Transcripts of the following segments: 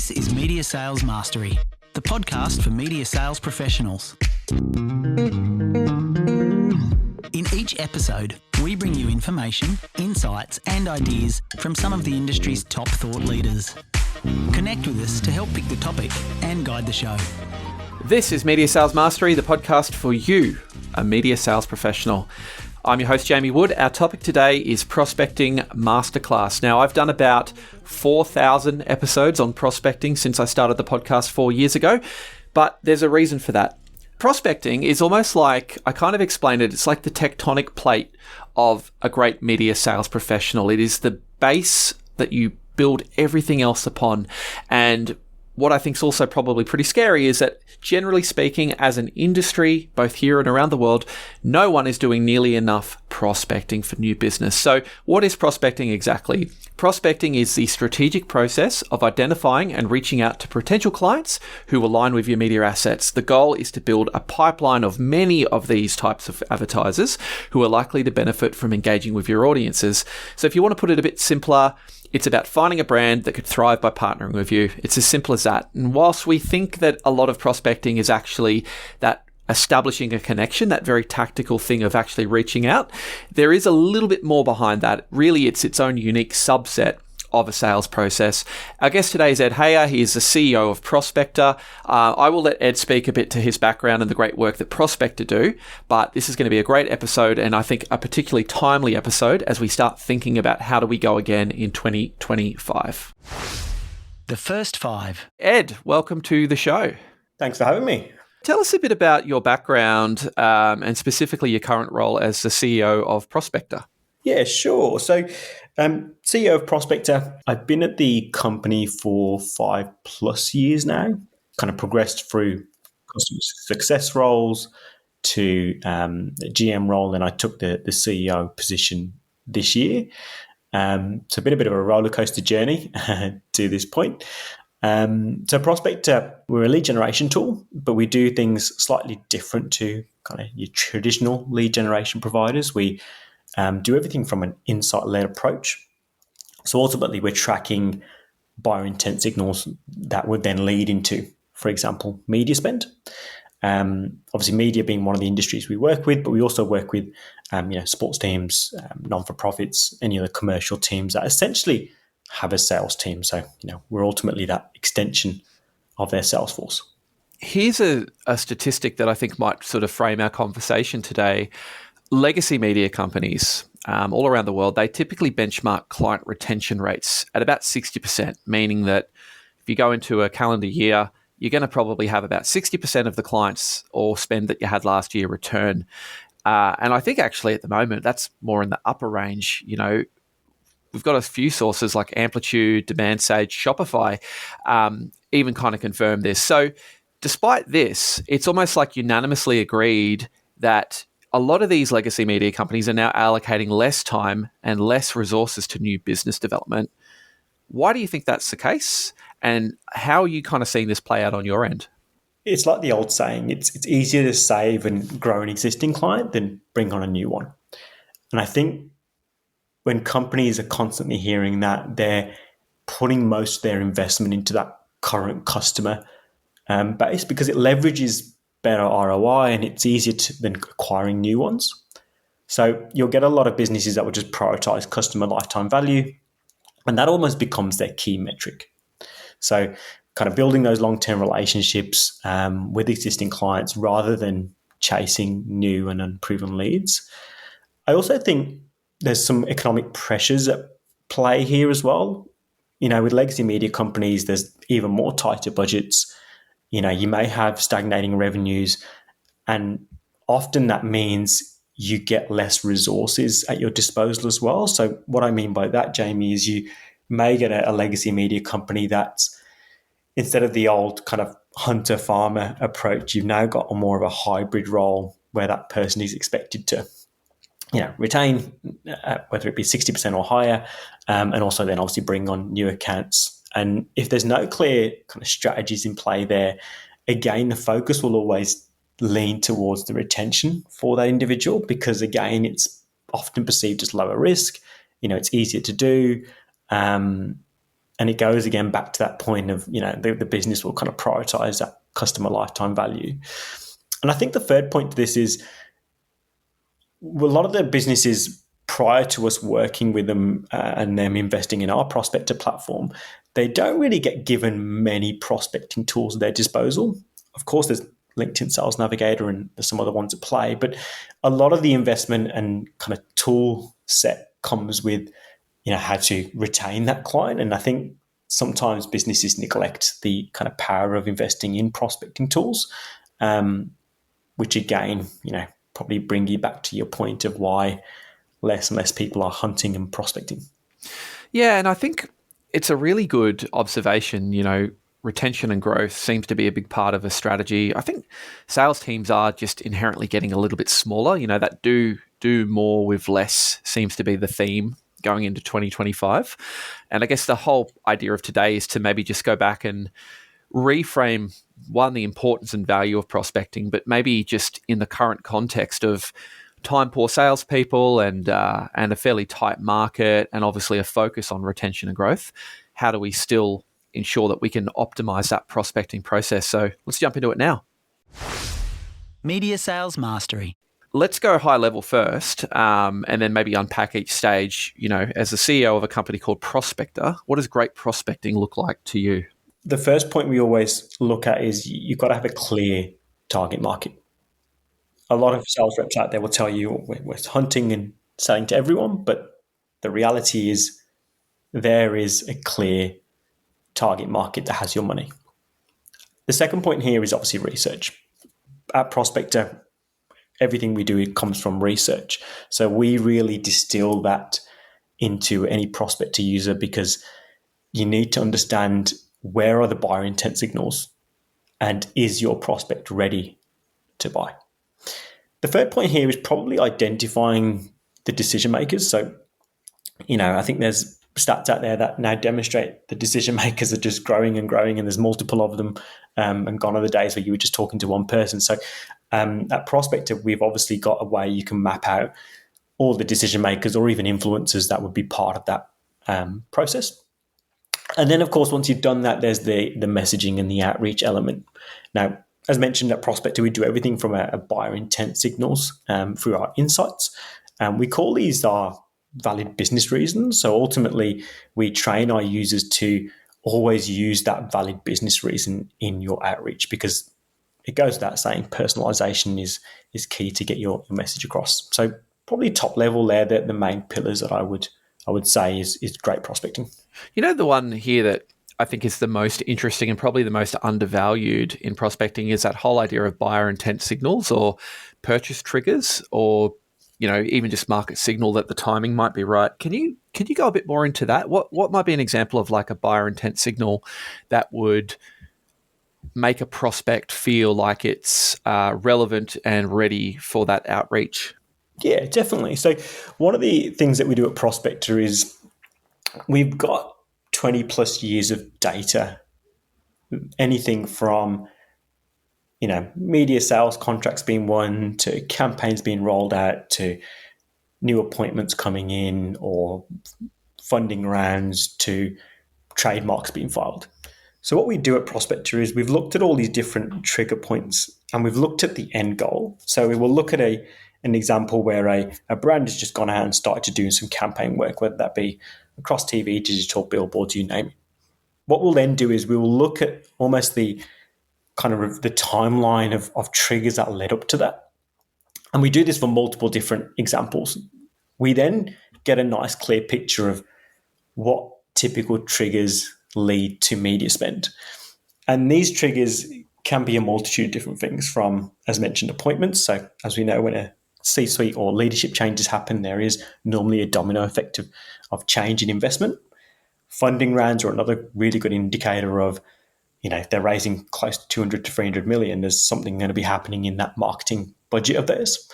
This is Media Sales Mastery, the podcast for media sales professionals. In each episode, we bring you information, insights, and ideas from some of the industry's top thought leaders. Connect with us to help pick the topic and guide the show. This is Media Sales Mastery, the podcast for you, a media sales professional. I'm your host, Jamie Wood. Our topic today is Prospecting Masterclass. Now, I've done about 4,000 episodes on prospecting since I started the podcast 4 years ago, but there's a reason for that. Prospecting is almost like, I kind of explained it, it's like the tectonic plate of a great media sales professional. It is the base that you build everything else upon. And what I think is also probably pretty scary is that, generally speaking, as an industry, both here and around the world, no one is doing nearly enough prospecting for new business. So what is prospecting exactly? Prospecting is the strategic process of identifying and reaching out to potential clients who align with your media assets. The goal is to build a pipeline of many of these types of advertisers who are likely to benefit from engaging with your audiences. So if you want to put it a bit simpler, it's about finding a brand that could thrive by partnering with you. It's as simple as that. And whilst we think that a lot of prospecting is actually that establishing a connection, that very tactical thing of actually reaching out, there is a little bit more behind that. Really, it's its own unique subset of a sales process. Our guest today is Ed Hayer. He is the CEO of Prospector. I will let Ed speak a bit to his background and the great work that Prospector do, but this is going to be a great episode, and I think a particularly timely episode as we start thinking about how do we go again in 2025. The first five. Ed, welcome to the show. Thanks for having me. Tell us a bit about your background and specifically your current role as the CEO of Prospector. Yeah, sure. So, CEO of Prospector, I've been at the company for 5+ years now, kind of progressed through customer success roles to the GM role, and I took the CEO position this year. So it's been a bit of a roller coaster journey to this point. So Prospector, we're a lead generation tool, but we do things slightly different to kind of your traditional lead generation providers. We do everything from an insight-led approach. So ultimately, we're tracking buyer intent signals that would then lead into, for example, media spend. Obviously, media being one of the industries we work with, but we also work with, sports teams, non-for-profits, any other commercial teams that essentially have a sales team. So, we're ultimately that extension of their sales force. Here's a statistic that I think might sort of frame our conversation today. Legacy media companies all around the world, they typically benchmark client retention rates at about 60%, meaning that if you go into a calendar year, you're going to probably have about 60% of the clients or spend that you had last year return. And I think actually at the moment, that's more in the upper range. We've got a few sources like Amplitude, Demand Sage, Shopify, even kind of confirm this. So despite this, it's almost like unanimously agreed that a lot of these legacy media companies are now allocating less time and less resources to new business development. Why do you think that's the case? And how are you kind of seeing this play out on your end? It's like the old saying, it's easier to save and grow an existing client than bring on a new one. And I think when companies are constantly hearing that, they're putting most of their investment into that current customer base because it leverages better ROI and it's easier than acquiring new ones. So you'll get a lot of businesses that will just prioritize customer lifetime value, and that almost becomes their key metric. So kind of building those long-term relationships with existing clients rather than chasing new and unproven leads. I also think there's some economic pressures at play here as well. With legacy media companies, there's even more tighter budgets. You may have stagnating revenues, and often that means you get less resources at your disposal as well. So what I mean by that, Jamie, is you may get a legacy media company that's, instead of the old kind of hunter-farmer approach, you've now got more of a hybrid role where that person is expected to retain, whether it be 60% or higher, and also then obviously bring on new accounts. And if there's no clear kind of strategies in play there, again, the focus will always lean towards the retention for that individual because, again, it's often perceived as lower risk. It's easier to do. And And it goes again back to that point of, the business will kind of prioritize that customer lifetime value. And I think the third point to this is a lot of the businesses prior to us working with them and them investing in our Prospector platform, they don't really get given many prospecting tools at their disposal. Of course, there's LinkedIn Sales Navigator and there's some other ones at play, but a lot of the investment and kind of tool set comes with, how to retain that client. And I think sometimes businesses neglect the kind of power of investing in prospecting tools, which again, probably bring you back to your point of why less and less people are hunting and prospecting. Yeah, and I think it's a really good observation. Retention and growth seems to be a big part of a strategy. I think sales teams are just inherently getting a little bit smaller. That do more with less seems to be the theme going into 2025. And I guess the whole idea of today is to maybe just go back and reframe, one, the importance and value of prospecting, but maybe just in the current context of time-poor salespeople and a fairly tight market and obviously a focus on retention and growth. How do we still ensure that we can optimize that prospecting process? So let's jump into it now. Media Sales Mastery. Let's go high level first, and then maybe unpack each stage. As the CEO of a company called Prospector, what does great prospecting look like to you? The first point we always look at is you've got to have a clear target market. A lot of sales reps out there will tell you we're hunting and selling to everyone, but the reality is there is a clear target market that has your money. The second point here is obviously research. At Prospector, everything we do comes from research. So we really distill that into any prospector user because you need to understand where are the buyer intent signals and is your prospect ready to buy. The third point here is probably identifying the decision makers. So, I think there's stats out there that now demonstrate the decision makers are just growing and growing, and there's multiple of them, and gone are the days where you were just talking to one person. So at Prospector, we've obviously got a way you can map out all the decision makers or even influencers that would be part of that process. And then, of course, once you've done that, there's the messaging and the outreach element. Now, as mentioned at Prospector, we do everything from a buyer intent signals through our insights. We call these our valid business reasons. So ultimately, we train our users to always use that valid business reason in your outreach because it goes without saying personalization is key to get your message across. So probably top level there, the main pillars that I would say is great prospecting. The one here that I think is the most interesting and probably the most undervalued in prospecting is that whole idea of buyer intent signals or purchase triggers or, even just market signal that the timing might be right. Can you go a bit more into that? What might be an example of like a buyer intent signal that would make a prospect feel like it's relevant and ready for that outreach? Yeah, definitely. So one of the things that we do at Prospector is we've got 20 plus years of data, anything from, media sales contracts being won to campaigns being rolled out to new appointments coming in or funding rounds to trademarks being filed. So what we do at Prospector is we've looked at all these different trigger points and we've looked at the end goal. So we will look at an example where a brand has just gone out and started to do some campaign work, whether that be across TV, digital, billboards, you name it. What we'll then do is we will look at almost the kind of the timeline of triggers that led up to that. And we do this for multiple different examples. We then get a nice clear picture of what typical triggers lead to media spend. And these triggers can be a multitude of different things from, as mentioned, appointments. So as we know, when a C-suite or leadership changes happen, there is normally a domino effect of change in investment. Funding rounds are another really good indicator of, if they're raising close to 200 to 300 million, there's something going to be happening in that marketing budget of theirs.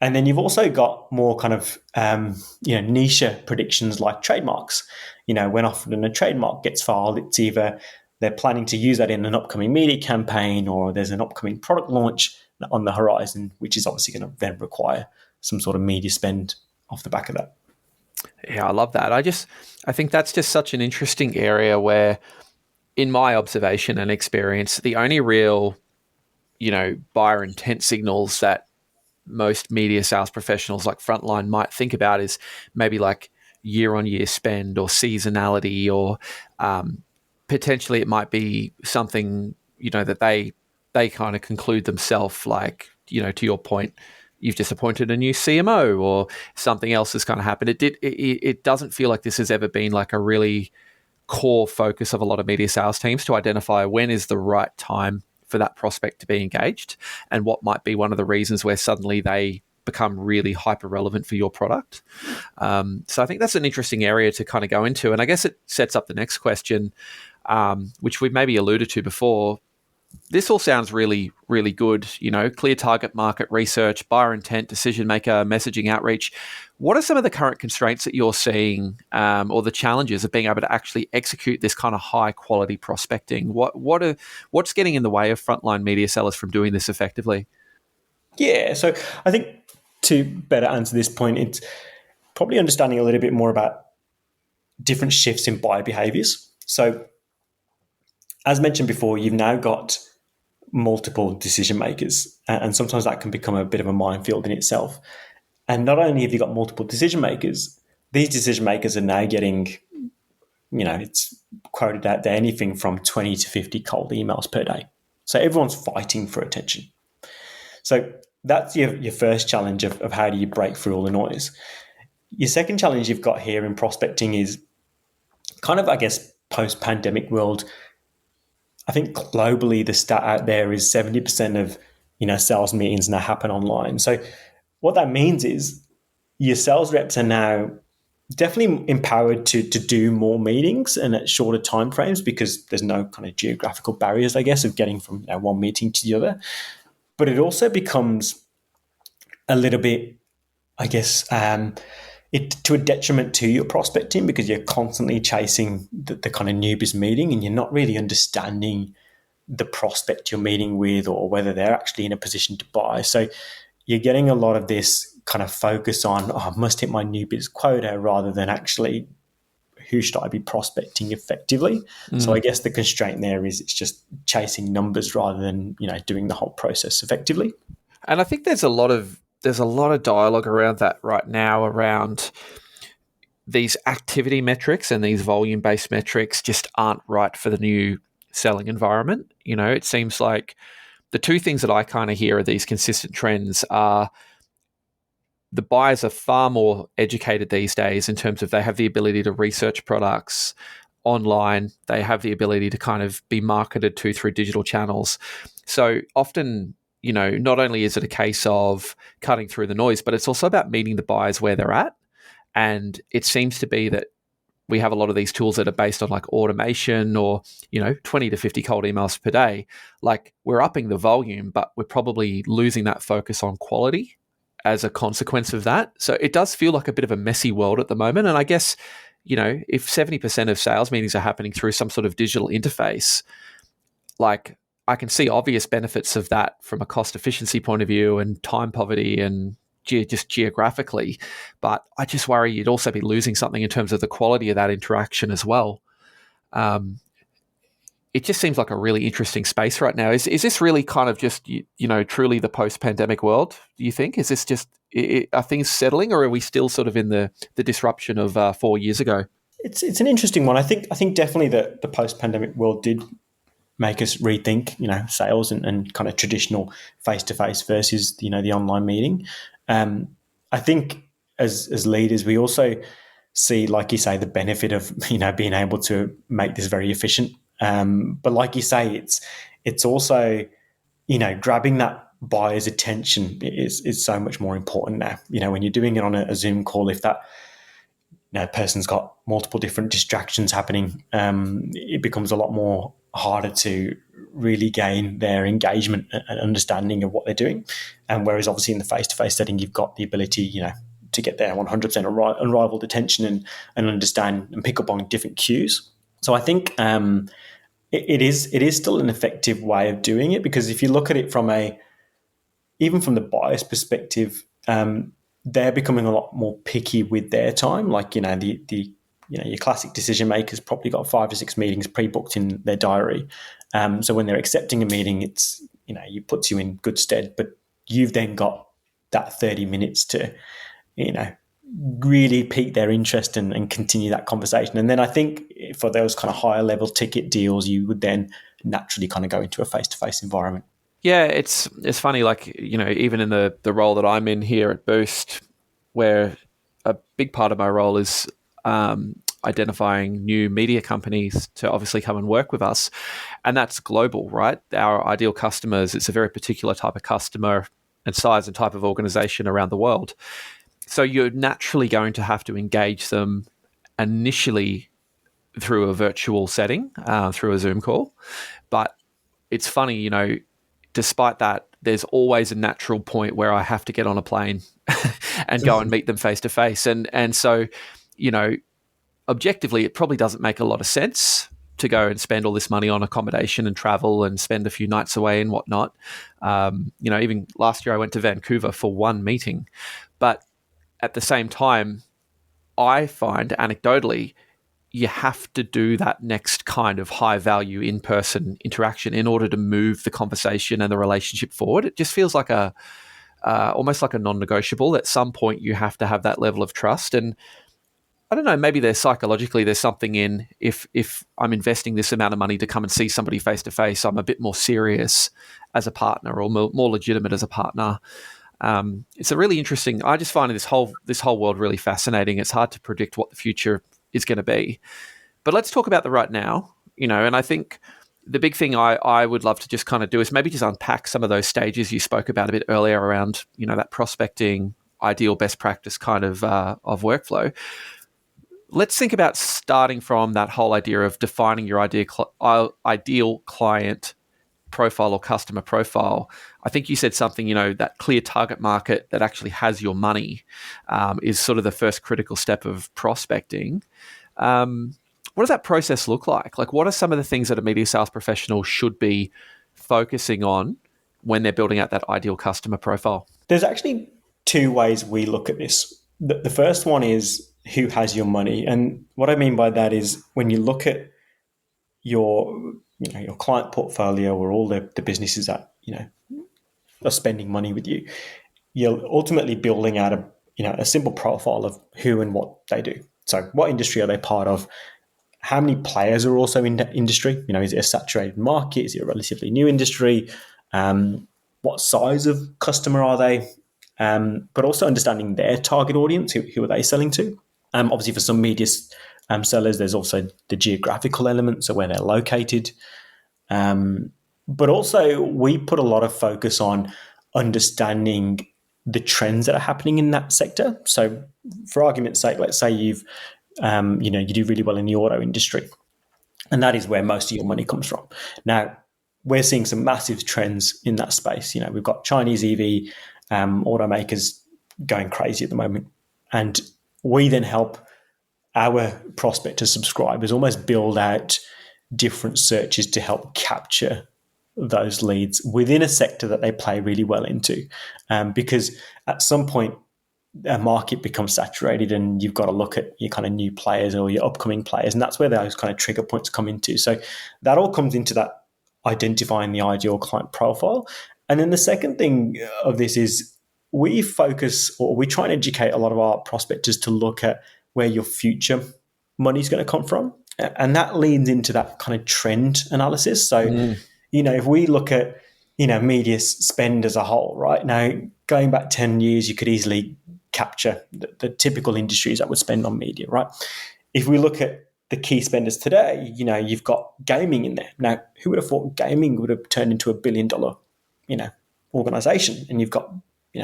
And then you've also got more kind of, niche predictions like trademarks. When often a trademark gets filed, it's either they're planning to use that in an upcoming media campaign or there's an upcoming product launch on the horizon, which is obviously going to then require some sort of media spend off the back of that. Yeah, I love that. I think that's just such an interesting area where, in my observation and experience, the only real, buyer intent signals that most media sales professionals like frontline might think about is maybe like year on year spend or seasonality, or potentially it might be something, that they kind of conclude themselves, like, to your point, you've just appointed a new CMO or something else has kind of happened. It doesn't feel like this has ever been like a really core focus of a lot of media sales teams to identify when is the right time for that prospect to be engaged, and what might be one of the reasons where suddenly they become really hyper relevant for your product. So I think that's an interesting area to kind of go into. And I guess it sets up the next question, which we've maybe alluded to before. This all sounds really, really good. Clear target market research, buyer intent, decision maker, messaging outreach. What are some of the current constraints that you're seeing, or the challenges of being able to actually execute this kind of high quality prospecting? What's getting in the way of frontline media sellers from doing this effectively? Yeah, so I think to better answer this point, it's probably understanding a little bit more about different shifts in buyer behaviors. So, as mentioned before, you've now got multiple decision makers, and sometimes that can become a bit of a minefield in itself. And not only have you got multiple decision makers, these decision makers are now getting, it's quoted out there, anything from 20 to 50 cold emails per day. So everyone's fighting for attention. So that's your first challenge of how do you break through all the noise. Your second challenge you've got here in prospecting is kind of, I guess, post-pandemic world. I think globally the stat out there is 70% of sales meetings now happen online. So what that means is your sales reps are now definitely empowered to do more meetings and at shorter timeframes, because there's no kind of geographical barriers, I guess, of getting from one meeting to the other. But it also becomes a little bit, I guess, it to a detriment to your prospecting, because you're constantly chasing the kind of newbies meeting and you're not really understanding the prospect you're meeting with or whether they're actually in a position to buy. So you're getting a lot of this kind of focus on, I must hit my new biz quota, rather than actually who should I be prospecting effectively. So I guess the constraint there is it's just chasing numbers rather than doing the whole process effectively. And I think there's a lot of dialogue around that right now, around these activity metrics, and these volume based metrics just aren't right for the new selling environment. It seems like the two things that I kind of hear are these consistent trends are the buyers are far more educated these days in terms of they have the ability to research products online. They have the ability to kind of be marketed to through digital channels. So often, not only is it a case of cutting through the noise, but it's also about meeting the buyers where they're at. And it seems to be that we have a lot of these tools that are based on like automation or, 20 to 50 cold emails per day. Like, we're upping the volume, but we're probably losing that focus on quality as a consequence of that. So it does feel like a bit of a messy world at the moment. And I guess, if 70% of sales meetings are happening through some sort of digital interface, like, I can see obvious benefits of that from a cost efficiency point of view and time poverty and just geographically. But I just worry you'd also be losing something in terms of the quality of that interaction as well. It just seems like a really interesting space right now. Is this really kind of just, truly the post-pandemic world, do you think? Is this just, are things settling, or are we still sort of in the disruption of 4 years ago? It's an interesting one. I think definitely the post-pandemic world did make us rethink, sales and kind of traditional face-to-face versus, the online meeting. I think as leaders, we also see, like you say, the benefit of, being able to make this very efficient. But like you say, it's also, grabbing that buyer's attention is so much more important now. When you're doing it on a Zoom call, if that person's got multiple different distractions happening, it becomes a lot more harder to really gain their engagement and understanding of what they're doing. And whereas obviously in the face-to-face setting, you've got the ability, to get their 100% unrivaled attention and understand and pick up on different cues. So I think it is still an effective way of doing it, because if you look at it even from the buyer's perspective, they're becoming a lot more picky with their time. Like, your classic decision makers probably got 5 or 6 meetings pre-booked in their diary. So when they're accepting a meeting, it puts you in good stead, but you've then got that 30 minutes to, really pique their interest and continue that conversation. And then I think for those kind of higher level ticket deals, you would then naturally kind of go into a face-to-face environment. Yeah, it's funny, like, even in the role that I'm in here at Boost, where a big part of my role is identifying new media companies to obviously come and work with us. And that's global, right? Our ideal customers, it's a very particular type of customer and size and type of organization around the world. So you're naturally going to have to engage them initially through a virtual setting, through a Zoom call. But it's funny, despite that, there's always a natural point where I have to get on a plane and go and meet them face to face. And so, objectively, it probably doesn't make a lot of sense to go and spend all this money on accommodation and travel and spend a few nights away and whatnot. Even last year I went to Vancouver for one meeting. But at the same time, I find anecdotally, you have to do that next kind of high value in-person interaction in order to move the conversation and the relationship forward. It just feels like almost like a non-negotiable. At some point, you have to have that level of trust. And I don't know, maybe there's something in if I'm investing this amount of money to come and see somebody face to face, I'm a bit more serious as a partner or more legitimate as a partner. It's a really interesting. I just find this whole world really fascinating. It's hard to predict what the future is going to be, but let's talk about the right now. And I think the big thing I would love to just kind of do is maybe just unpack some of those stages you spoke about a bit earlier around that prospecting, ideal best practice kind of workflow. Let's think about starting from that whole idea of defining your ideal client profile or customer profile. I think you said something, that clear target market that actually has your money is sort of the first critical step of prospecting. What does that process look like? Like, what are some of the things that a media sales professional should be focusing on when they're building out that ideal customer profile? There's actually 2 ways we look at this. The first one is who has your money. And what I mean by that is when you look at your client portfolio or all the businesses that, are spending money with you, you're ultimately building out a simple profile of who and what they do. So what industry are they part of? How many players are also in that industry? Is it a saturated market? Is it a relatively new industry? What size of customer are they? But also understanding their target audience. Who are they selling to? Obviously, for some media sellers, there's also the geographical element, so where they're located. But also, we put a lot of focus on understanding the trends that are happening in that sector. So, for argument's sake, let's say you do really well in the auto industry, and that is where most of your money comes from. Now, we're seeing some massive trends in that space. We've got Chinese EV automakers going crazy at the moment, and we then help our prospector subscribers almost build out different searches to help capture those leads within a sector that they play really well into. Because at some point, a market becomes saturated and you've got to look at your kind of new players or your upcoming players. And that's where those kind of trigger points come into. So that all comes into that identifying the ideal client profile. And then the second thing of this is we focus, or we try and educate a lot of our prospectors to look at where your future money is going to come from. And that leans into that kind of trend analysis. So, if we look at, media spend as a whole, right now, going back 10 years, you could easily capture the typical industries that would spend on media, right? If we look at the key spenders today, you've got gaming in there. Now, who would have thought gaming would have turned into $1 billion, organization? And you've got,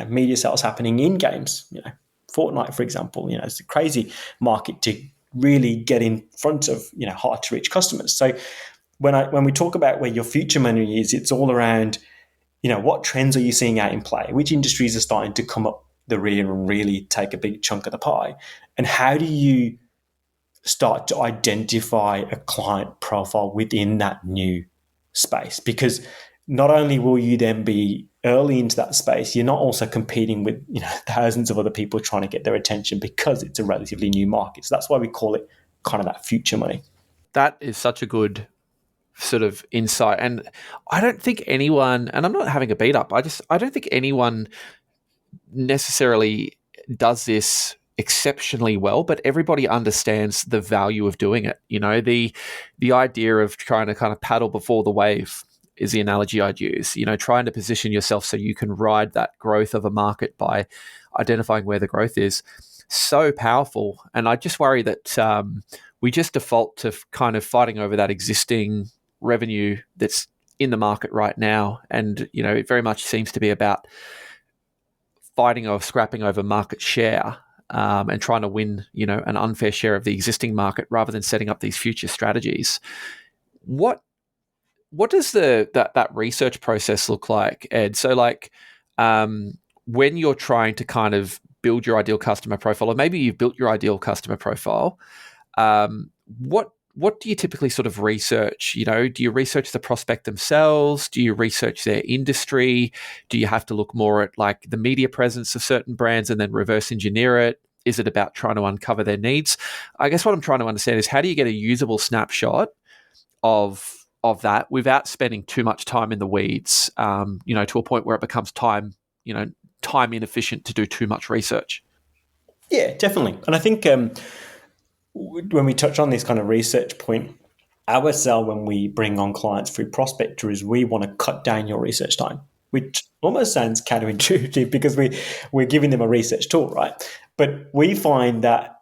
media sales happening in games, Fortnite, for example, it's a crazy market to really get in front of, hard to reach customers. So when we talk about where your future money is, it's all around, what trends are you seeing out in play? Which industries are starting to come up the rear and really take a big chunk of the pie? And how do you start to identify a client profile within that new space? Because not only will you then be early into that space, you're not also competing with thousands of other people trying to get their attention because it's a relatively new market. So that's why we call it kind of that future money. That is such a good sort of insight. And I don't think anyone, and I'm not having a beat up, I don't think anyone necessarily does this exceptionally well, but everybody understands the value of doing it. The idea of trying to kind of paddle before the wave is the analogy I'd use. Trying to position yourself so you can ride that growth of a market by identifying where the growth is. So powerful. And I just worry that we just default to kind of fighting over that existing revenue that's in the market right now. And, it very much seems to be about fighting or scrapping over market share and trying to win, an unfair share of the existing market rather than setting up these future strategies. What does that research process look like, Ed? So when you're trying to kind of build your ideal customer profile, or maybe you've built your ideal customer profile, what do you typically sort of research? Do you research the prospect themselves? Do you research their industry? Do you have to look more at like the media presence of certain brands and then reverse engineer it? Is it about trying to uncover their needs? I guess what I'm trying to understand is how do you get a usable snapshot of that without spending too much time in the weeds, to a point where it becomes time inefficient to do too much research? Yeah, definitely. And I think when we touch on this kind of research point, our sell when we bring on clients through Prospector is we want to cut down your research time, which almost sounds counterintuitive because we're giving them a research tool, right? But we find that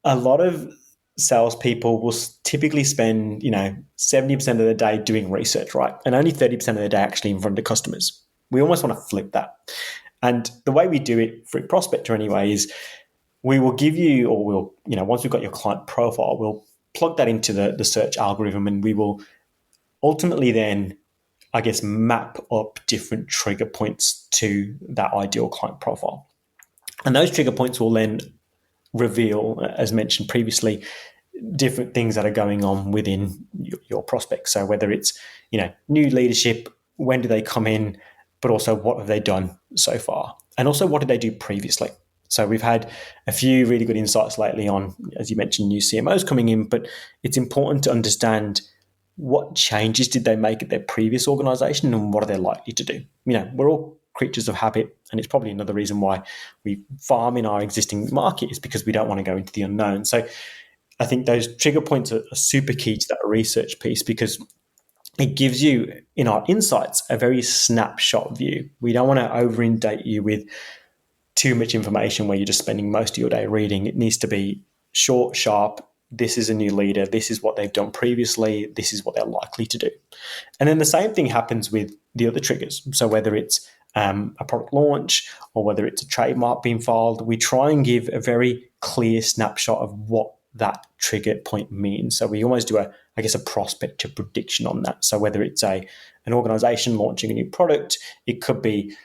a lot of salespeople will typically spend, 70% of the day doing research, right? And only 30% of the day actually in front of customers. We almost want to flip that. And the way we do it through Prospector anyway is we will give you, or we'll, once we've got your client profile, we'll plug that into the search algorithm, and we will ultimately then, I guess, map up different trigger points to that ideal client profile. And those trigger points will then reveal, as mentioned previously, different things that are going on within your prospects. So whether it's, new leadership, when do they come in, but also what have they done so far? And also what did they do previously? So we've had a few really good insights lately on, as you mentioned, new CMOs coming in, but it's important to understand what changes did they make at their previous organization and what are they likely to do. We're all creatures of habit, and it's probably another reason why we farm in our existing market is because we don't want to go into the unknown. So I think those trigger points are super key to that research piece because it gives you, in our insights, a very snapshot view. We don't want to over-inundate you with too much information where you're just spending most of your day reading. It needs to be short, sharp. This is a new leader. This is what they've done previously. This is what they're likely to do. And then the same thing happens with the other triggers. So whether it's a product launch or whether it's a trademark being filed, we try and give a very clear snapshot of what that trigger point means. So we almost do a prospector prediction on that. So whether it's an organization launching a new product, it could be,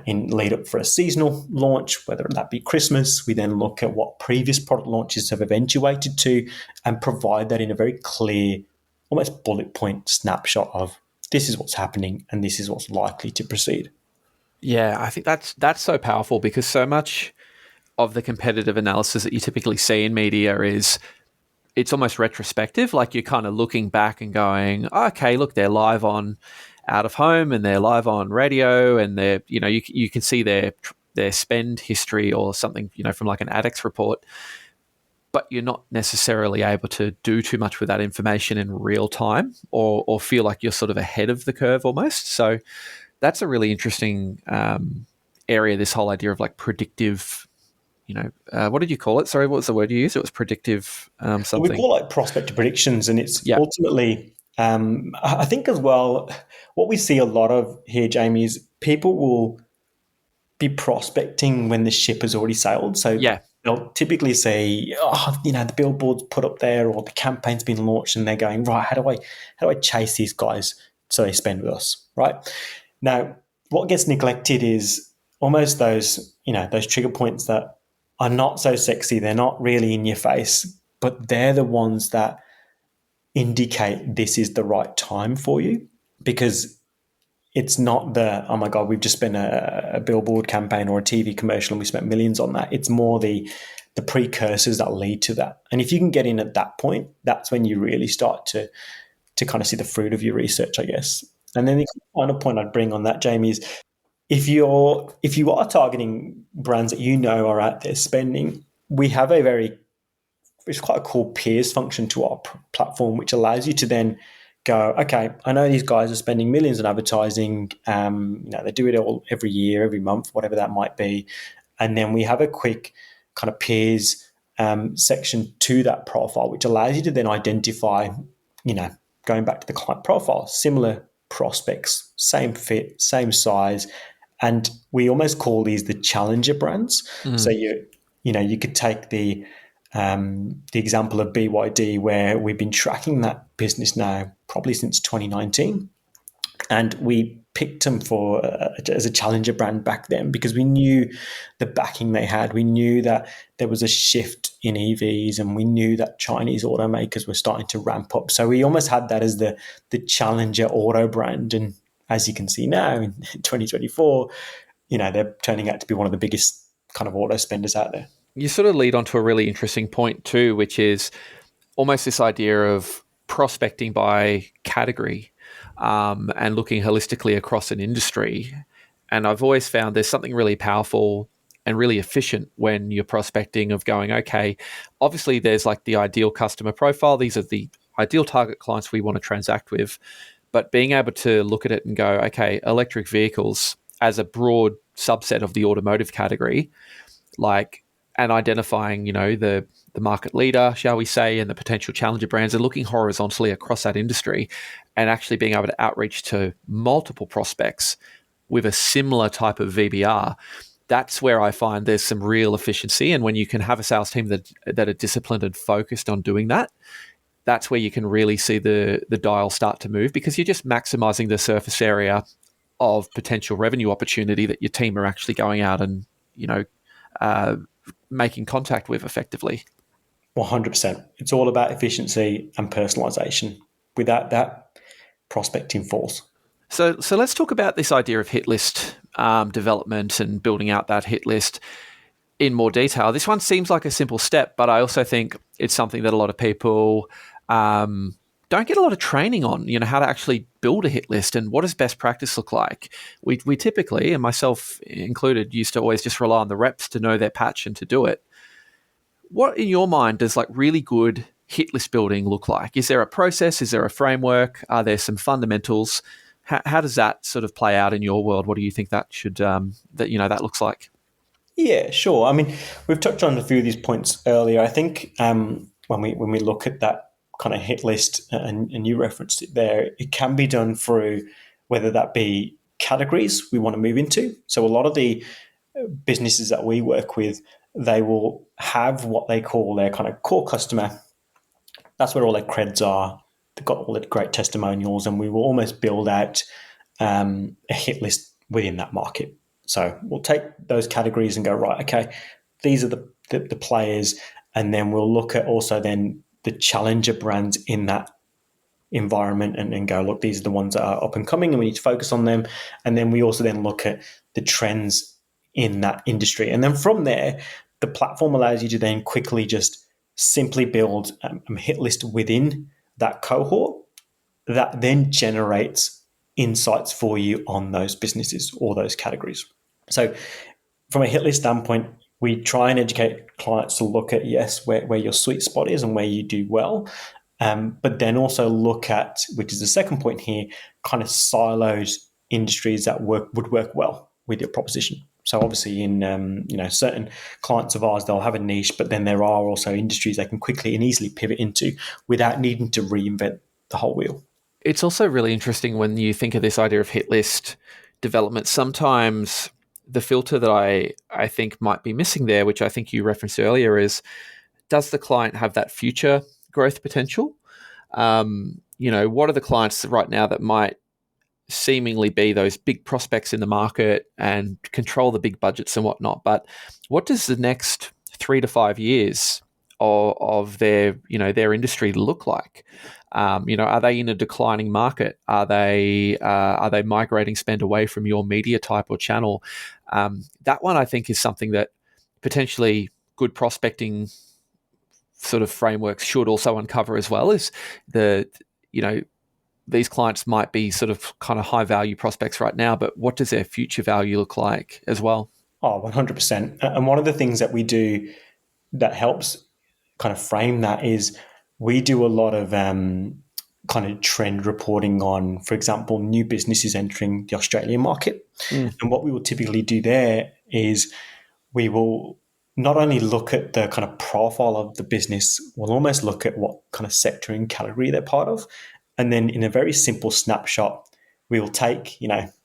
in lead up for a seasonal launch, whether that be Christmas. We then look at what previous product launches have eventuated to and provide that in a very clear, almost bullet point snapshot of this is what's happening and this is what's likely to proceed. Yeah, I think that's so powerful because so much of the competitive analysis that you typically see in media is it's almost retrospective. Like you're kind of looking back and going, okay, look, they're live on out of home and they're live on radio and they're, you can see their spend history or something, from like an ADEX report, but you're not necessarily able to do too much with that information in real time or feel like you're sort of ahead of the curve almost. So that's a really interesting area, this whole idea of like predictive, what did you call it? Sorry, what was the word you used? It was predictive something. We call it prospector predictions, and it's ultimately, I think as well, what we see a lot of here, Jamie, is people will be prospecting when the ship has already sailed. So they'll typically say, the billboard's put up there or the campaign's been launched and they're going, right, how do I chase these guys so they spend with us, right? Now, what gets neglected is almost those trigger points that are not so sexy. They're not really in your face, but they're the ones that indicate this is the right time for you. Because it's not the, oh my God, we've just spent a billboard campaign or a TV commercial and we spent millions on that. It's more the precursors that lead to that. And if you can get in at that point, that's when you really start to kind of see the fruit of your research, I guess. And then the final point I'd bring on that, Jamie, is if you are targeting brands that you know are out there spending, we have it's quite a cool peers function to our platform, which allows you to then go, okay, I know these guys are spending millions on advertising. They do it all every year, every month, whatever that might be. And then we have a quick kind of peers section to that profile, which allows you to then identify, going back to the client profile, similar prospects, same fit, same size. And we almost call these the challenger brands. So you could take the example of BYD, where we've been tracking that business now probably since 2019, and we picked them as a challenger brand back then because we knew the backing they had. We knew that there was a shift in EVs, and we knew that Chinese automakers were starting to ramp up. So we almost had that as the challenger auto brand. And as you can see now in 2024, they're turning out to be one of the biggest kind of auto spenders out there. You sort of lead on to a really interesting point too, which is almost this idea of prospecting by category and looking holistically across an industry. And I've always found there's something really powerful and really efficient when you're prospecting of going, okay, obviously there's like the ideal customer profile. These are the ideal target clients we want to transact with. But being able to look at it and go, okay, electric vehicles as a broad subset of the automotive category, and identifying, the market leader, shall we say, and the potential challenger brands, and looking horizontally across that industry and actually being able to outreach to multiple prospects with a similar type of VBR. That's where I find there's some real efficiency. And when you can have a sales team that are disciplined and focused on doing that, that's where you can really see the dial start to move, because you're just maximizing the surface area of potential revenue opportunity that your team are actually going out and, making contact with effectively. 100%. It's all about efficiency and personalization. Without that, prospecting falls. So let's talk about this idea of hit list development and building out that hit list in more detail. This one seems like a simple step, but I also think it's something that a lot of people don't get a lot of training on, how to actually build a hit list and what does best practice look like. We typically, and myself included, used to always just rely on the reps to know their patch and to do it. What in your mind does really good hit list building look like? Is there a process? Is there a framework? Are there some fundamentals? How does that sort of play out in your world? What do you think that should that looks like? Yeah, sure. I mean, we've touched on a few of these points earlier. I think when we look at that kind of hit list, and you referenced it there, it can be done through whether that be categories we want to move into. So a lot of the businesses that we work with, they will have what they call their kind of core customer. That's where all their creds are. They've got all the great testimonials, and we will almost build out a hit list within that market. So we'll take those categories and go, right, okay, these are the players, and then we'll look at also then the challenger brands in that environment and go, look, these are the ones that are up and coming and we need to focus on them. And then we also then look at the trends in that industry. And then from there, the platform allows you to then quickly just simply build a hit list within that cohort that then generates insights for you on those businesses or those categories. So from a hit list standpoint, we try and educate clients to look at, yes, where your sweet spot is and where you do well, but then also look at, which is the second point here, kind of siloed industries that would work well with your proposition. So obviously in certain clients of ours, they'll have a niche, but then there are also industries they can quickly and easily pivot into without needing to reinvent the whole wheel. It's also really interesting when you think of this idea of hit list development. Sometimes the filter that I think might be missing there, which I think you referenced earlier, is does the client have that future growth potential? What are the clients right now that might seemingly be those big prospects in the market and control the big budgets and whatnot? But what does the next 3 to 5 years of their their industry look like? Are they in a declining market? Are they migrating spend away from your media type or channel? That one I think is something that potentially good prospecting sort of frameworks should also uncover as well. Is these clients might be sort of kind of high value prospects right now, but what does their future value look like as well? Oh, 100%. And one of the things that we do that helps kind of frame that is we do a lot of kind of trend reporting on, for example, new businesses entering the Australian market. And what we will typically do there is we will not only look at the kind of profile of the business, we'll almost look at what kind of sector and category they're part of. And then in a very simple snapshot, we will take,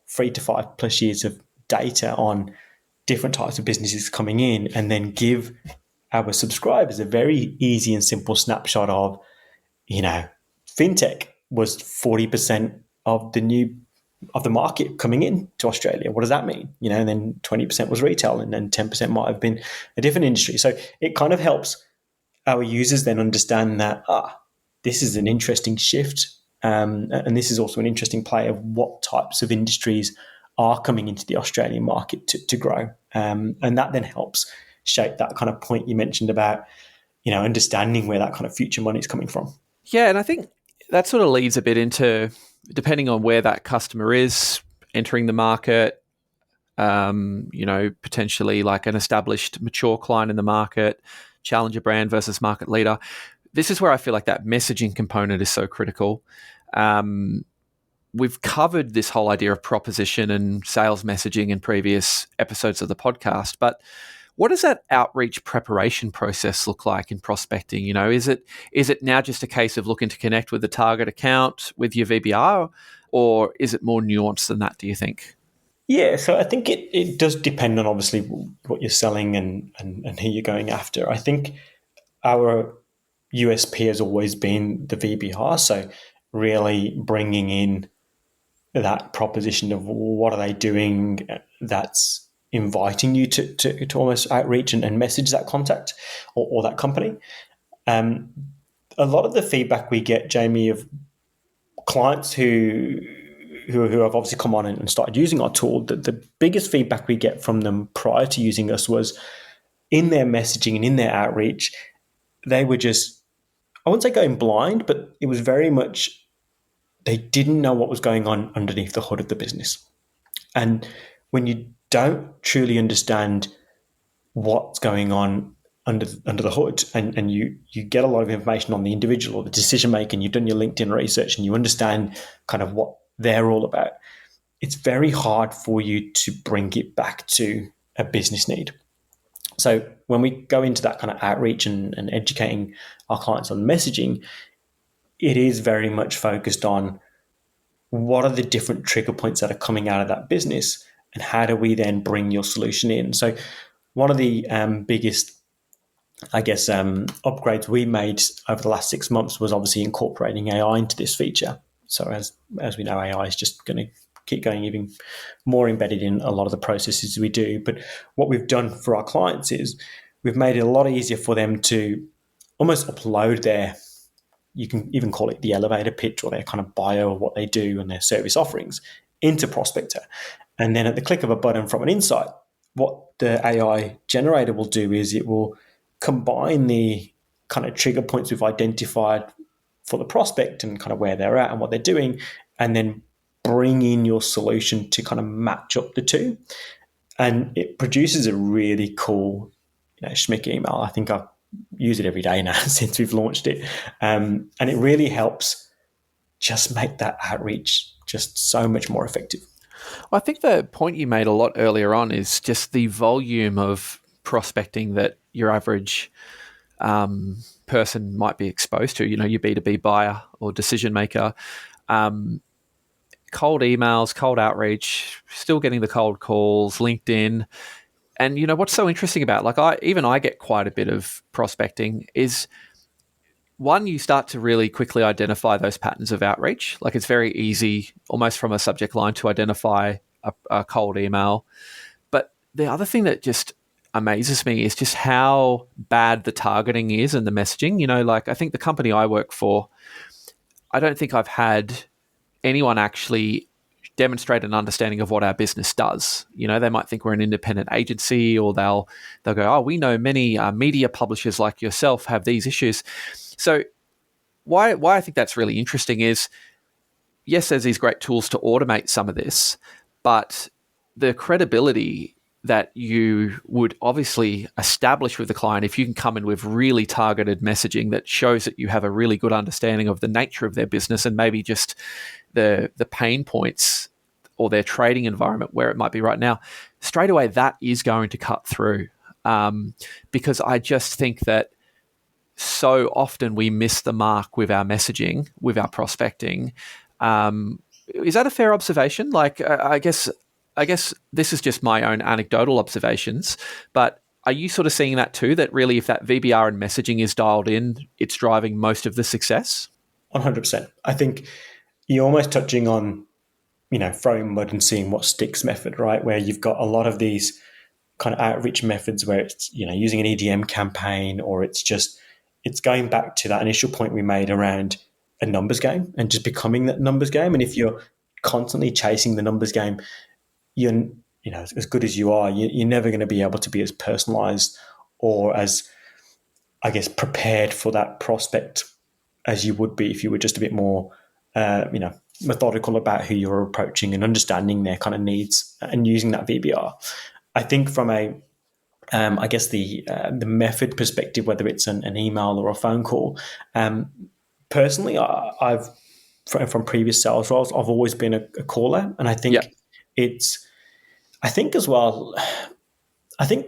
3 to 5 plus years of data on different types of businesses coming in and then give our subscribers a very easy and simple snapshot of, fintech was 40% of the market coming in to Australia. What does that mean? And then 20% was retail and then 10% might have been a different industry. So it kind of helps our users then understand that, this is an interesting shift. And this is also an interesting play of what types of industries are coming into the Australian market to grow. And that then helps shape that kind of point you mentioned about, understanding where that kind of future money is coming from. Yeah, and I think that sort of leads a bit into, depending on where that customer is entering the market, potentially like an established mature client in the market, challenger brand versus market leader. This is where I feel like that messaging component is so critical. We've covered this whole idea of proposition and sales messaging in previous episodes of the podcast, but what does that outreach preparation process look like in prospecting? Is it now just a case of looking to connect with the target account with your VBR, or is it more nuanced than that, do you think? Yeah, so I think it does depend on obviously what you're selling and who you're going after. I think our USP has always been the VBR, so really bringing in that proposition of what are they doing that's inviting you to almost outreach and message that contact or that company. A lot of the feedback we get, Jamie, of clients who have obviously come on and started using our tool, the biggest feedback we get from them prior to using us was in their messaging and in their outreach, they were just, I wouldn't say going blind, but it was very much they didn't know what was going on underneath the hood of the business. And when you don't truly understand what's going on under the hood and you get a lot of information on the individual or the decision maker, and you've done your LinkedIn research and you understand kind of what they're all about, it's very hard for you to bring it back to a business need. So when we go into that kind of outreach and educating our clients on messaging, it is very much focused on what are the different trigger points that are coming out of that business and how do we then bring your solution in. So one of the biggest, upgrades we made over the last 6 months was obviously incorporating AI into this feature. So as we know, AI is just going to keep going even more embedded in a lot of the processes we do. But what we've done for our clients is we've made it a lot easier for them to almost upload their, you can even call it the elevator pitch or their kind of bio of what they do and their service offerings into Prospector. And then at the click of a button from an insight, what the AI generator will do is it will combine the kind of trigger points we've identified for the prospect and kind of where they're at and what they're doing, and then bring in your solution to kind of match up the two. And it produces a really cool, schmick email. I think I've used it every day now since we've launched it. And it really helps just make that outreach just so much more effective. I think the point you made a lot earlier on is just the volume of prospecting that your average person might be exposed to, your B2B buyer or decision maker. Cold emails, cold outreach, still getting the cold calls, LinkedIn. And what's so interesting about, I get quite a bit of prospecting is, one, you start to really quickly identify those patterns of outreach. Like it's very easy, almost from a subject line, to identify a cold email. But the other thing that just amazes me is just how bad the targeting is and the messaging. You know, like I think the company I work for, I don't think I've had anyone actually demonstrate an understanding of what our business does. You know, they might think we're an independent agency, or they'll go, oh, we know many media publishers like yourself have these issues. So why I think that's really interesting is, yes, there's these great tools to automate some of this, but the credibility that you would obviously establish with the client if you can come in with really targeted messaging that shows that you have a really good understanding of the nature of their business and maybe just the pain points or their trading environment where it might be right now, straight away that is going to cut through. Because I just think that so often we miss the mark with our messaging, with our prospecting. Is that a fair observation? Like, I guess this is just my own anecdotal observations, but are you sort of seeing that too, that really if that VBR and messaging is dialed in, it's driving most of the success? 100%. I think you're almost touching on, throwing mud and seeing what sticks method, right? Where you've got a lot of these kind of outreach methods where it's, using an EDM campaign, or it's going back to that initial point we made around a numbers game and just becoming that numbers game. And if you're constantly chasing the numbers game, you're, as good as you are, you're never going to be able to be as personalized or as, I guess, prepared for that prospect as you would be if you were just a bit more, methodical about who you're approaching and understanding their kind of needs and using that VBR. I think from the method perspective, whether it's an email or a phone call, personally, I've from previous sales roles, I've always been a caller, and I think I think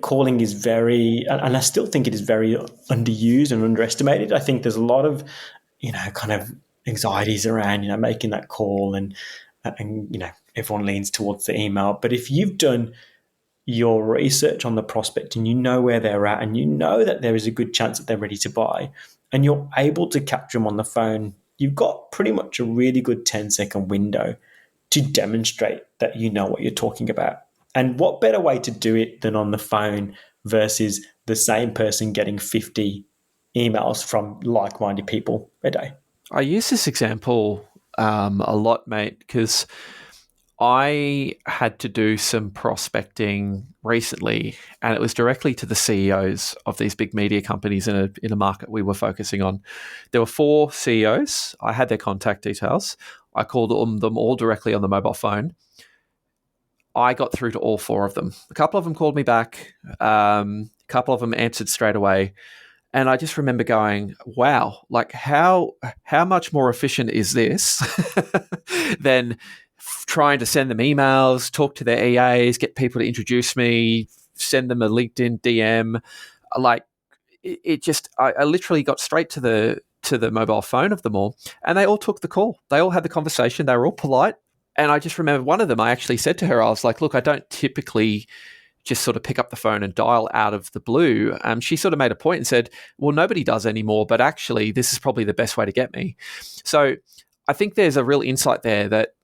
calling is very, and I still think it is very underused and underestimated. I think there's a lot of, kind of anxieties around, making that call and everyone leans towards the email. But if you've done your research on the prospect and you know where they're at and you know that there is a good chance that they're ready to buy and you're able to capture them on the phone, you've got pretty much a really good 10-second window to demonstrate that you know what you're talking about. And what better way to do it than on the phone versus the same person getting 50 emails from like-minded people a day? I use this example a lot, mate, because I had to do some prospecting recently, and it was directly to the CEOs of these big media companies in a market we were focusing on. There were 4 CEOs. I had their contact details. I called them all directly on the mobile phone. I got through to all 4 of them. A couple of them called me back. A couple of them answered straight away. And I just remember going, wow, like how much more efficient is this than trying to send them emails, talk to their EAs, get people to introduce me, send them a LinkedIn DM. Like I literally got straight to the mobile phone of them all, and they all took the call. They all had the conversation. They were all polite. And I just remember one of them, I actually said to her, I was like, look, I don't typically just sort of pick up the phone and dial out of the blue. She sort of made a point and said, well, nobody does anymore, but actually this is probably the best way to get me. So I think there's a real insight there that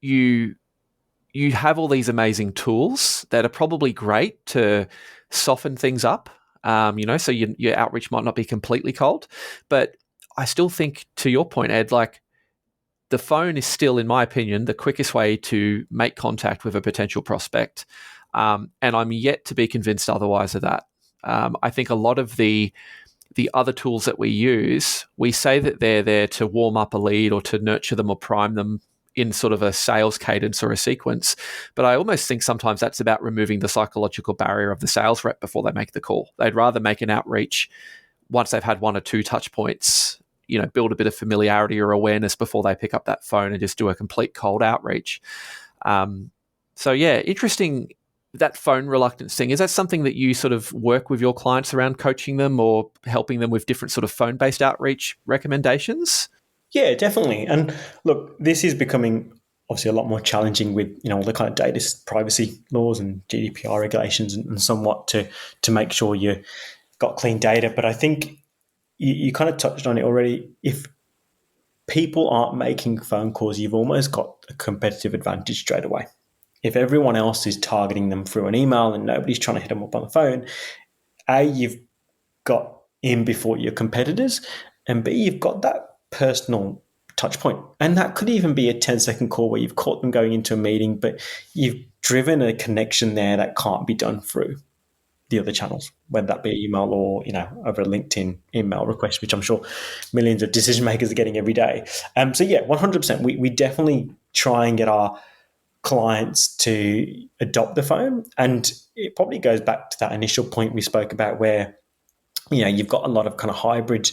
you have all these amazing tools that are probably great to soften things up, so your outreach might not be completely cold. But I still think, to your point, Ed, like the phone is still, in my opinion, the quickest way to make contact with a potential prospect. And I'm yet to be convinced otherwise of that. I think a lot of the other tools that we use, we say that they're there to warm up a lead or to nurture them or prime them in sort of a sales cadence or a sequence. But I almost think sometimes that's about removing the psychological barrier of the sales rep before they make the call. They'd rather make an outreach once they've had 1 or 2 touch points, build a bit of familiarity or awareness before they pick up that phone and just do a complete cold outreach. So yeah, interesting. That phone reluctance thing, is that something that you sort of work with your clients around, coaching them or helping them with different sort of phone-based outreach recommendations? Yeah, definitely. And look, this is becoming obviously a lot more challenging with, all the kind of data privacy laws and GDPR regulations and somewhat to make sure you've got clean data. But I think you kind of touched on it already. If people aren't making phone calls, you've almost got a competitive advantage straight away. If everyone else is targeting them through an email and nobody's trying to hit them up on the phone, A, you've got in before your competitors, and B, you've got that personal touch point. And that could even be a 10-second call where you've caught them going into a meeting, but you've driven a connection there that can't be done through the other channels, whether that be email or, over a LinkedIn email request, which I'm sure millions of decision makers are getting every day. So yeah, 100%. We definitely try and get our clients to adopt the phone. And it probably goes back to that initial point we spoke about where, you've got a lot of kind of hybrid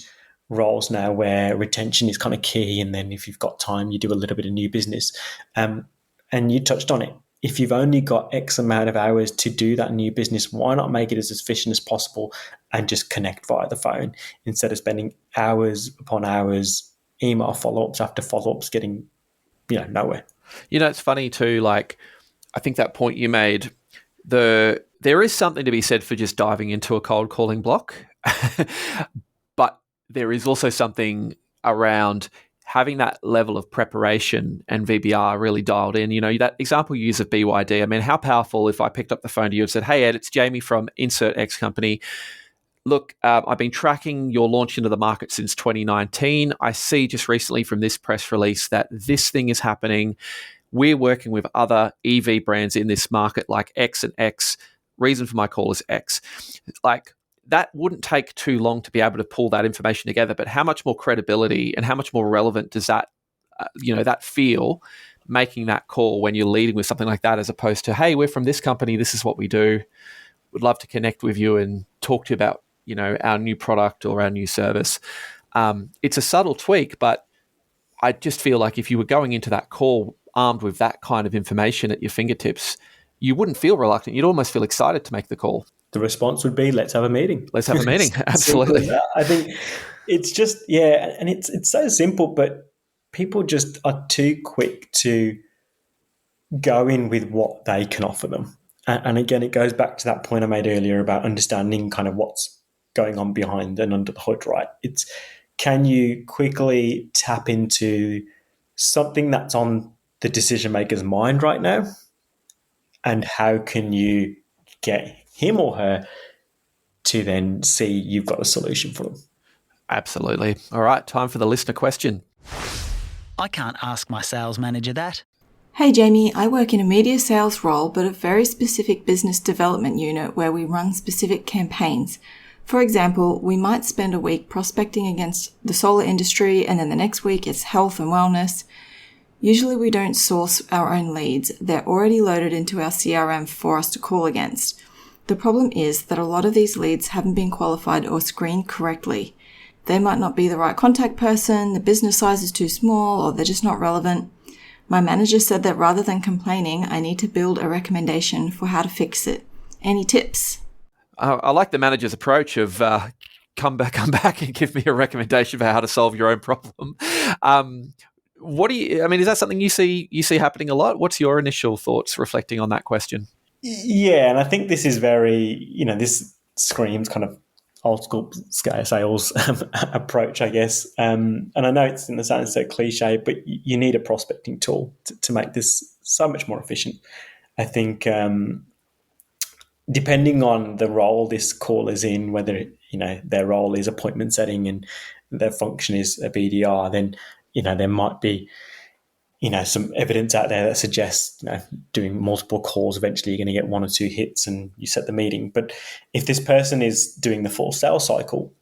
roles now where retention is kind of key. And then if you've got time, you do a little bit of new business. And you touched on it. If you've only got X amount of hours to do that new business, why not make it as efficient as possible and just connect via the phone instead of spending hours upon hours, email follow-ups after follow-ups getting, nowhere. It's funny too, like, I think that point you made, there is something to be said for just diving into a cold calling block, but there is also something around having that level of preparation and VBR really dialed in. That example you use of BYD, I mean, how powerful if I picked up the phone to you and said, hey, Ed, it's Jamie from Insert X company. Look, I've been tracking your launch into the market since 2019. I see just recently from this press release that this thing is happening. We're working with other EV brands in this market like X and X. Reason for my call is X. Like, that wouldn't take too long to be able to pull that information together, but how much more credibility and how much more relevant does that, that feel making that call when you're leading with something like that, as opposed to, hey, we're from this company, this is what we do. Would love to connect with you and talk to you about, our new product or our new service. It's a subtle tweak, but I just feel like if you were going into that call armed with that kind of information at your fingertips, you wouldn't feel reluctant. You'd almost feel excited to make the call. The response would be, let's have a meeting. Let's have a meeting. Absolutely. I think it's just, and it's so simple, but people just are too quick to go in with what they can offer them. And again, it goes back to that point I made earlier about understanding kind of what's going on behind and under the hood, right? It's, can you quickly tap into something that's on the decision maker's mind right now? And how can you get him or her to then see you've got a solution for them? Absolutely. All right, time for the listener question. I can't ask my sales manager that. Hey Jamie, I work in a media sales role, but a very specific business development unit where we run specific campaigns. For example, we might spend a week prospecting against the solar industry, and then the next week it's health and wellness. Usually we don't source our own leads. They're already loaded into our CRM for us to call against. The problem is that a lot of these leads haven't been qualified or screened correctly. They might not be the right contact person, the business size is too small, or they're just not relevant. My manager said that rather than complaining, I need to build a recommendation for how to fix it. Any tips? I like the manager's approach of come back and give me a recommendation for how to solve your own problem. Is that something you see happening a lot? What's your initial thoughts reflecting on that question? Yeah, and I think this is very, this screams kind of old school sales approach, I guess. And I know it's in the sound so cliche, but you need a prospecting tool to make this so much more efficient. I think depending on the role this call is in, whether their role is appointment setting and their function is a BDR, then there might be some evidence out there that suggests doing multiple calls, eventually you're going to get one or two hits and you set the meeting. But if this person is doing the full sales cycle,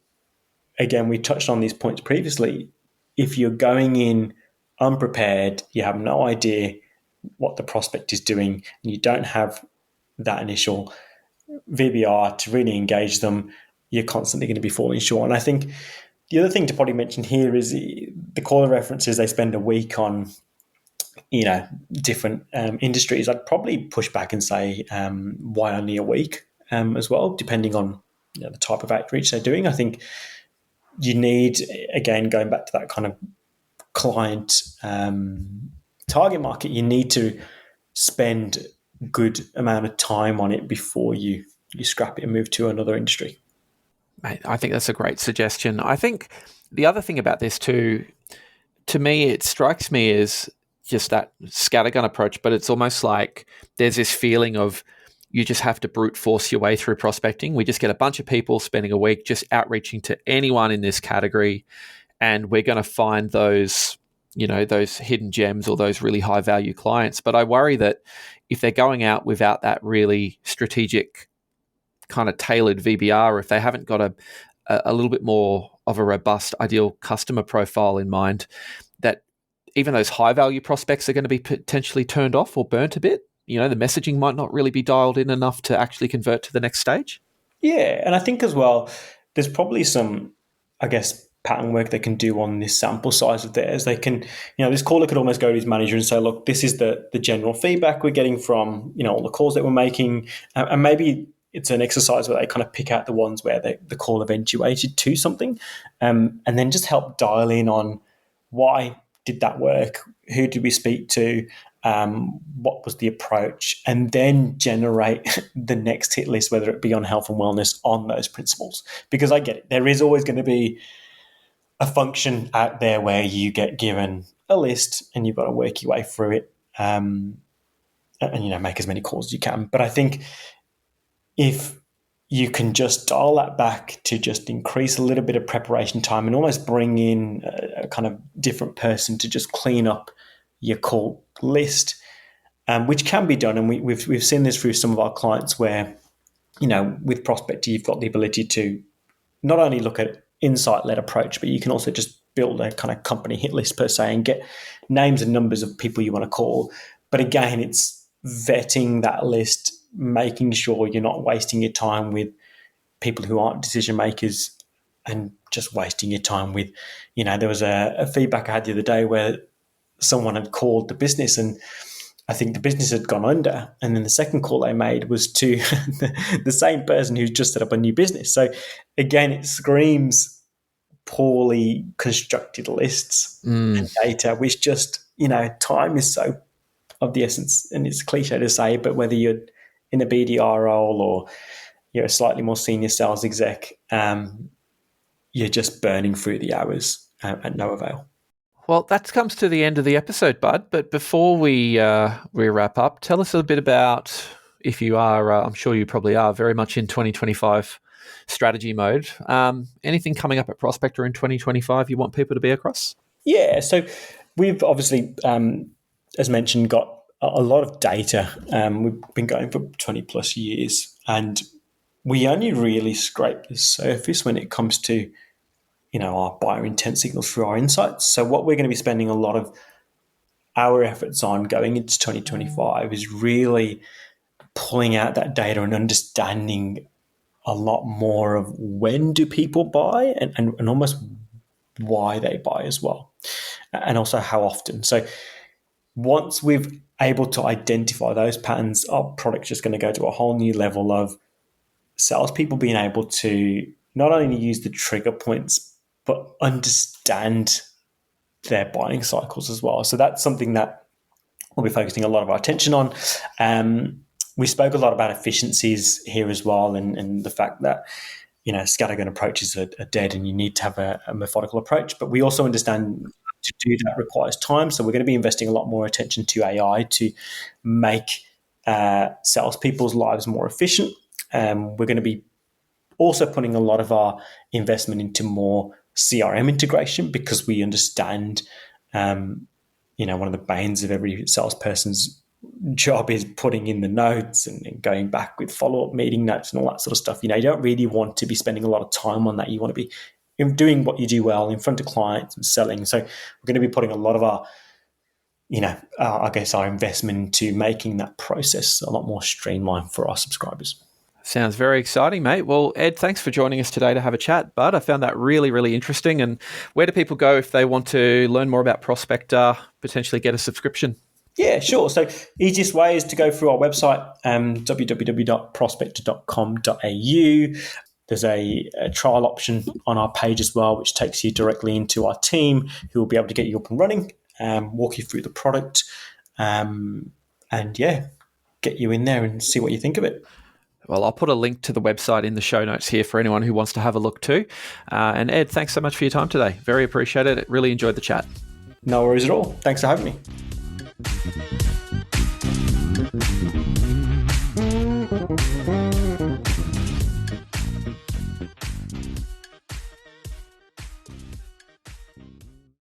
again, we touched on these points previously. If you're going in unprepared, you have no idea what the prospect is doing, and you don't have that initial VBR to really engage them, you're constantly going to be falling short. And I think the other thing to probably mention here is the caller references. They spend a week on different industries. I'd probably push back and say why only a week as well, depending on the type of outreach they're doing. I think you need, again, going back to that kind of client target market, you need to spend good amount of time on it before you scrap it and move to another industry. Mate, I think that's a great suggestion. I think the other thing about this too, to me, it strikes me as just that scattergun approach, but it's almost like there's this feeling of you just have to brute force your way through prospecting. We just get a bunch of people spending a week just outreaching to anyone in this category, and we're going to find those, those hidden gems or those really high value clients. But I worry that if they're going out without that really strategic kind of tailored VBR, if they haven't got a little bit more of a robust ideal customer profile in mind, that even those high value prospects are going to be potentially turned off or burnt a bit. The messaging might not really be dialed in enough to actually convert to the next stage. Yeah, and I think as well, there's probably some, I guess, pattern work they can do on this sample size of theirs. They can, this caller could almost go to his manager and say, look, this is the general feedback we're getting from, all the calls that we're making. And maybe it's an exercise where they kind of pick out the ones where the call eventuated to something, and then just help dial in on why did that work? Who did we speak to? What was the approach? And then generate the next hit list, whether it be on health and wellness, on those principles. Because I get it. There is always going to be a function out there where you get given a list and you've got to work your way through it, and make as many calls as you can. But I think if you can just dial that back to just increase a little bit of preparation time and almost bring in a kind of different person to just clean up your call list, which can be done. And we've seen this through some of our clients where, with Prospector, you've got the ability to not only look at insight-led approach, but you can also just build a kind of company hit list per se and get names and numbers of people you want to call. But again, it's vetting that list, making sure you're not wasting your time with people who aren't decision makers and just wasting your time with, there was a feedback I had the other day where someone had called the business and I think the business had gone under. And then the second call they made was to the same person who's just set up a new business. So again, it screams poorly constructed lists and data, which just, time is so of the essence. And it's cliche to say, but whether you're in a BDR role or you're a slightly more senior sales exec, you're just burning through the hours at no avail. Well, that comes to the end of the episode, Bud. But before we wrap up, tell us a bit about, if you are, I'm sure you probably are, very much in 2025 strategy mode. Anything coming up at Prospector in 2025 you want people to be across? Yeah, so we've obviously, as mentioned, got a lot of data. We've been going for 20 plus years, and we only really scrape the surface when it comes to our buyer intent signals through our insights. So what we're going to be spending a lot of our efforts on going into 2025 is really pulling out that data and understanding a lot more of when do people buy and almost why they buy as well, and also how often. So once we've able to identify those patterns, our product's just going to go to a whole new level of salespeople being able to not only use the trigger points, but understand their buying cycles as well. So that's something that we'll be focusing a lot of our attention on. We spoke a lot about efficiencies here as well, and the fact that scattergun approaches are dead and you need to have a methodical approach. But we also understand to do that requires time. So we're going to be investing a lot more attention to AI to make salespeople's lives more efficient. We're going to be also putting a lot of our investment into more CRM integration, because we understand, one of the banes of every salesperson's job is putting in the notes and going back with follow-up meeting notes and all that sort of stuff. You don't really want to be spending a lot of time on that. You want to be doing what you do well in front of clients and selling. So we're going to be putting a lot of our, our investment into making that process a lot more streamlined for our subscribers. Sounds very exciting, mate. Well, Ed, thanks for joining us today to have a chat, bud. I found that really, really interesting. And where do people go if they want to learn more about Prospector, potentially get a subscription? Yeah, sure. So easiest way is to go through our website, www.prospector.com.au. There's a trial option on our page as well, which takes you directly into our team, who will be able to get you up and running, walk you through the product, and get you in there and see what you think of it. Well, I'll put a link to the website in the show notes here for anyone who wants to have a look too. And Ed, thanks so much for your time today. Very appreciated it. Really enjoyed the chat. No worries at all. Thanks for having me.